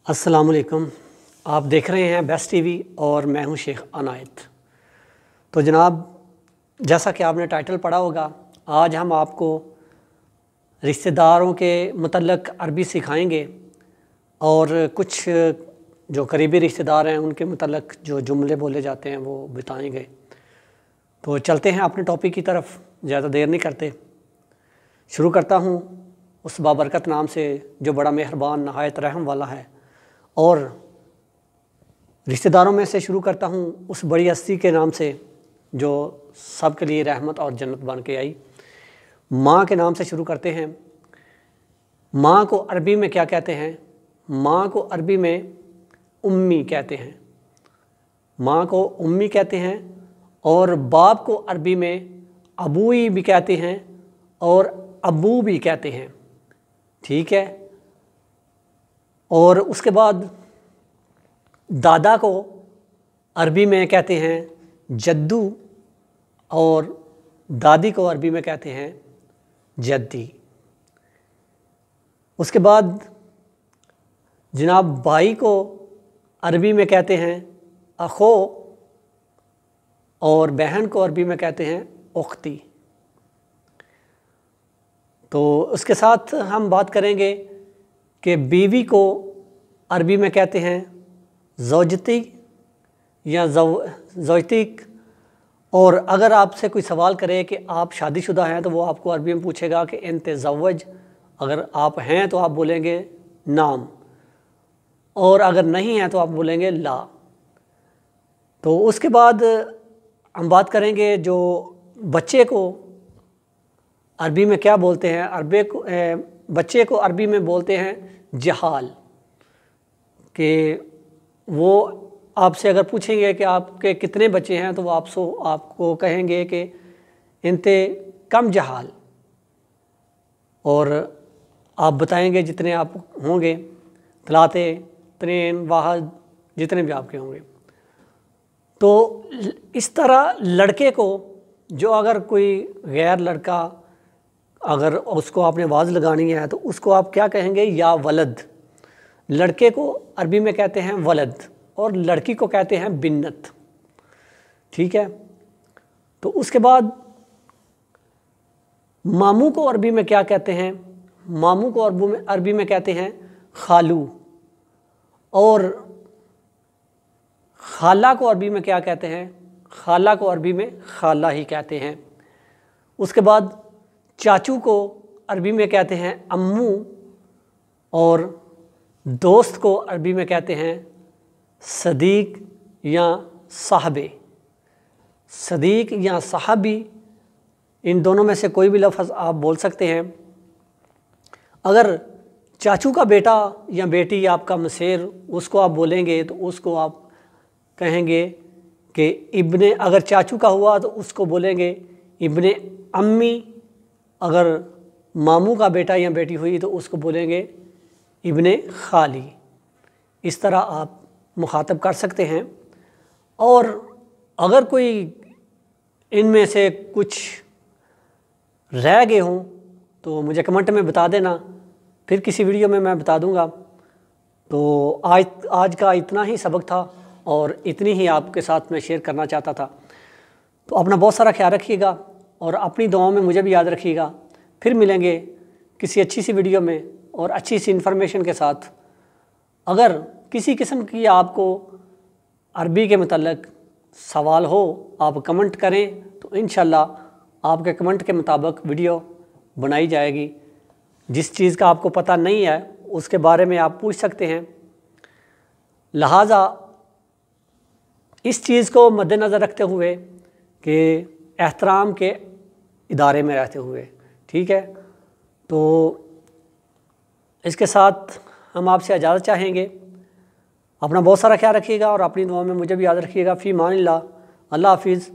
अस्सलाम वालेकुम। आप देख रहे हैं बेस्ट टीवी और मैं हूं शेख अनायत। तो जनाब, जैसा कि आपने टाइटल पढ़ा होगा, आज हम आपको रिश्तेदारों के मतलब अरबी सिखाएंगे और कुछ जो करीबी रिश्तेदार हैं उनके मतलब जो जुमले बोले जाते हैं वो बताएंगे। तो चलते हैं अपने टॉपिक की तरफ, ज़्यादा देर नहीं करते। शुरू करता हूँ उस बाबरकत नाम से जो बड़ा मेहरबान नहायत रहम वाला है, और रिश्तेदारों में से शुरू करता हूँ उस बड़ी हस्ती के नाम से जो सब के लिए रहमत और जन्नत बन के आई। माँ के नाम से शुरू करते हैं। माँ को अरबी में क्या कहते हैं? माँ को अरबी में उम्मी कहते हैं। माँ को उम्मी कहते हैं। और बाप को अरबी में अबूई भी कहते हैं और अबू भी कहते हैं। ठीक है। और उसके बाद दादा को अरबी में कहते हैं जद्दू और दादी को अरबी में कहते हैं जद्दी। उसके बाद जनाब भाई को अरबी में कहते हैं अखो और बहन को अरबी में कहते हैं उख्ती। तो उसके साथ हम बात करेंगे कि बीवी को अरबी में कहते हैं ज़ौजती या ज़ौजतिक। और अगर आपसे कोई सवाल करे कि आप शादीशुदा हैं तो वो आपको अरबी में पूछेगा कि इंते ज़व्वज। अगर आप हैं तो आप बोलेंगे नाम, और अगर नहीं हैं तो आप बोलेंगे ला। तो उसके बाद हम बात करेंगे जो बच्चे को अरबी में क्या बोलते हैं। बच्चे को अरबी में बोलते हैं जहाल। कि वो आपसे अगर पूछेंगे कि आपके कितने बच्चे हैं तो वो आपको कहेंगे कि इंते कम जहाल, और आप बताएंगे जितने आप होंगे, तलाते त्रेन वाहद जितने भी आपके होंगे। तो इस तरह लड़के को जो अगर कोई गैर लड़का अगर उसको आपने आवाज़ लगानी है तो उसको आप क्या कहेंगे? या वलद। लड़के को अरबी में कहते हैं वलद और लड़की को कहते हैं बिन्नत। ठीक है। तो उसके बाद मामू को अरबी में क्या कहते हैं? मामू को अरबी में कहते हैं खालू। और खाला को अरबी में क्या कहते हैं? खाला को अरबी में खाला ही कहते हैं। उसके बाद चाचू को अरबी में कहते हैं अम्मू, और दोस्त को अरबी में कहते हैं सदीक या साहबे। सदीक या साहबी, इन दोनों में से कोई भी लफ्ज़ आप बोल सकते हैं। अगर चाचू का बेटा या बेटी आपका मसेर, उसको आप बोलेंगे तो उसको आप कहेंगे कि इब्ने। अगर चाचू का हुआ तो उसको बोलेंगे इब्ने अम्मी। अगर मामू का बेटा या बेटी हुई तो उसको बोलेंगे इब्ने खाली। इस तरह आप मुखातब कर सकते हैं। और अगर कोई इनमें से कुछ रह गए हों तो मुझे कमेंट में बता देना, फिर किसी वीडियो में मैं बता दूंगा। तो आज का इतना ही सबक था और इतनी ही आपके साथ मैं शेयर करना चाहता था। तो अपना बहुत सारा ख्याल रखिएगा और अपनी दुआओं में मुझे भी याद रखिएगा। फिर मिलेंगे किसी अच्छी सी वीडियो में और अच्छी सी इन्फॉर्मेशन के साथ। अगर किसी किस्म की आपको अरबी के मतलब सवाल हो, आप कमेंट करें तो इंशाल्लाह आपके कमेंट के मुताबिक वीडियो बनाई जाएगी। जिस चीज़ का आपको पता नहीं है उसके बारे में आप पूछ सकते हैं। लिहाजा इस चीज़ को मद्देनज़र रखते हुए कि एहतराम के इदारे में रहते हुए, ठीक है। तो इसके साथ हम आपसे इजाज़त चाहेंगे। अपना बहुत सारा ख्याल रखिएगा और अपनी दुआ में मुझे भी याद रखिएगा। फ़ी मानिल्लाह। अल्लाह हाफिज़।